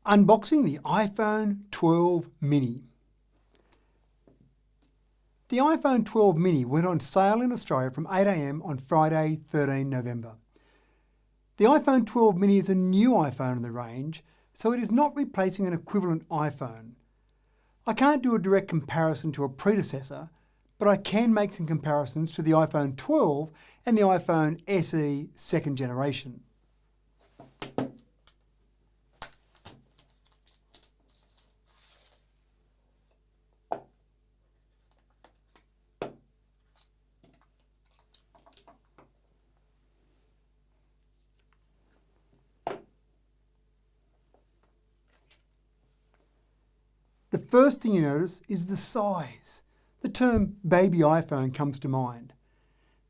Unboxing the iPhone 12 mini. The iPhone 12 mini went on sale in Australia from 8 AM on Friday, 13 November. The iPhone 12 mini is a new iPhone in the range, so it is not replacing an equivalent iPhone. I can't do a direct comparison to a predecessor, but I can make some comparisons to the iPhone 12 and the iPhone SE second generation. The first thing you notice is the size. The term baby iPhone comes to mind.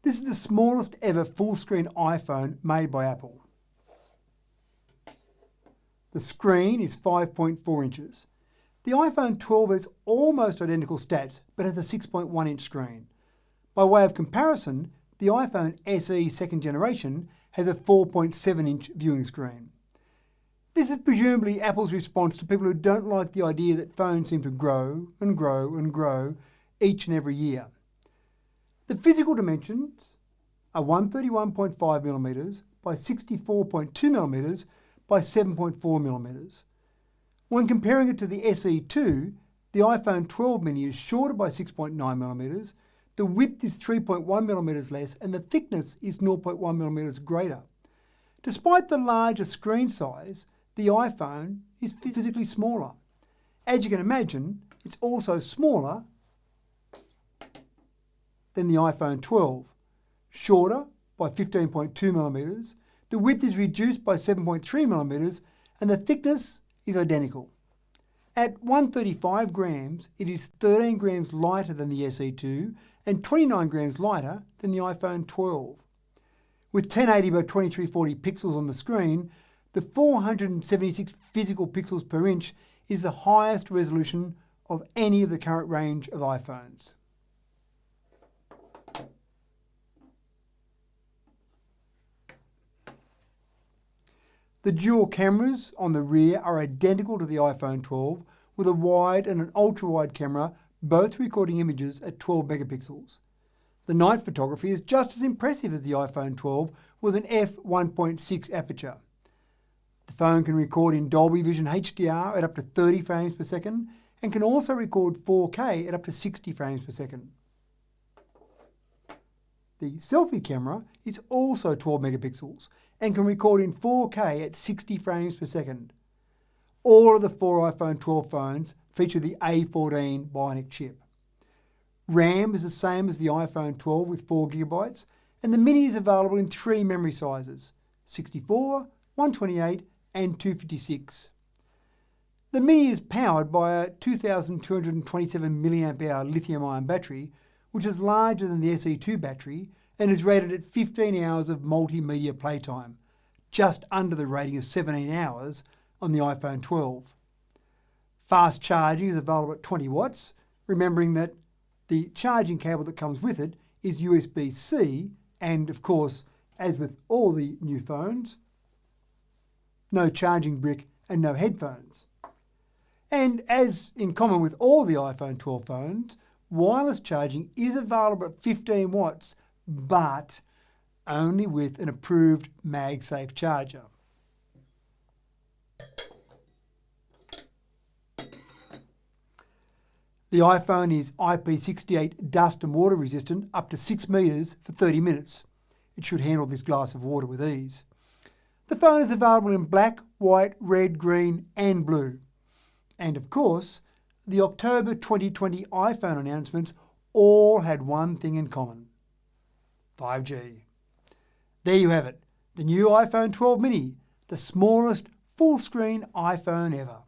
This is the smallest ever full-screen iPhone made by Apple. The screen is 5.4 inches. The iPhone 12 has almost identical stats, but has a 6.1 inch screen. By way of comparison, the iPhone SE second generation has a 4.7 inch viewing screen. This is presumably Apple's response to people who don't like the idea that phones seem to grow and grow and grow each and every year. The physical dimensions are 131.5mm by 64.2mm by 7.4mm. When comparing it to the SE2, the iPhone 12 mini is shorter by 6.9mm, the width is 3.1mm less, and the thickness is 0.1mm greater. Despite the larger screen size, the iPhone is physically smaller. As you can imagine, it's also smaller than the iPhone 12. Shorter by 15.2mm, the width is reduced by 7.3mm, and the thickness is identical. At 135 grams, it is 13 grams lighter than the SE2 and 29 grams lighter than the iPhone 12. With 1080 by 2340 pixels on the screen, the 476 physical pixels per inch is the highest resolution of any of the current range of iPhones. The dual cameras on the rear are identical to the iPhone 12, with a wide and an ultra-wide camera, both recording images at 12 megapixels. The night photography is just as impressive as the iPhone 12, with an f1.6 aperture. The phone can record in Dolby Vision HDR at up to 30 frames per second and can also record 4K at up to 60 frames per second. The selfie camera is also 12 megapixels and can record in 4K at 60 frames per second. All of the four iPhone 12 phones feature the A14 Bionic chip. RAM is the same as the iPhone 12 with 4GB, and the Mini is available in three memory sizes: 64, 128 and 256. The Mini is powered by a 2,227 mAh lithium-ion battery, which is larger than the SE2 battery and is rated at 15 hours of multimedia playtime, just under the rating of 17 hours on the iPhone 12. Fast charging is available at 20 watts, remembering that the charging cable that comes with it is USB-C and, of course, as with all the new phones, no charging brick and no headphones. And as in common with all the iPhone 12 phones, wireless charging is available at 15 watts, but only with an approved MagSafe charger. The iPhone is IP68 dust and water resistant up to 6 metres for 30 minutes. It should handle this glass of water with ease. The phone is available in black, white, red, green and blue. And of course, the October 2020 iPhone announcements all had one thing in common: 5G. There you have it, the new iPhone 12 mini, the smallest full-screen iPhone ever.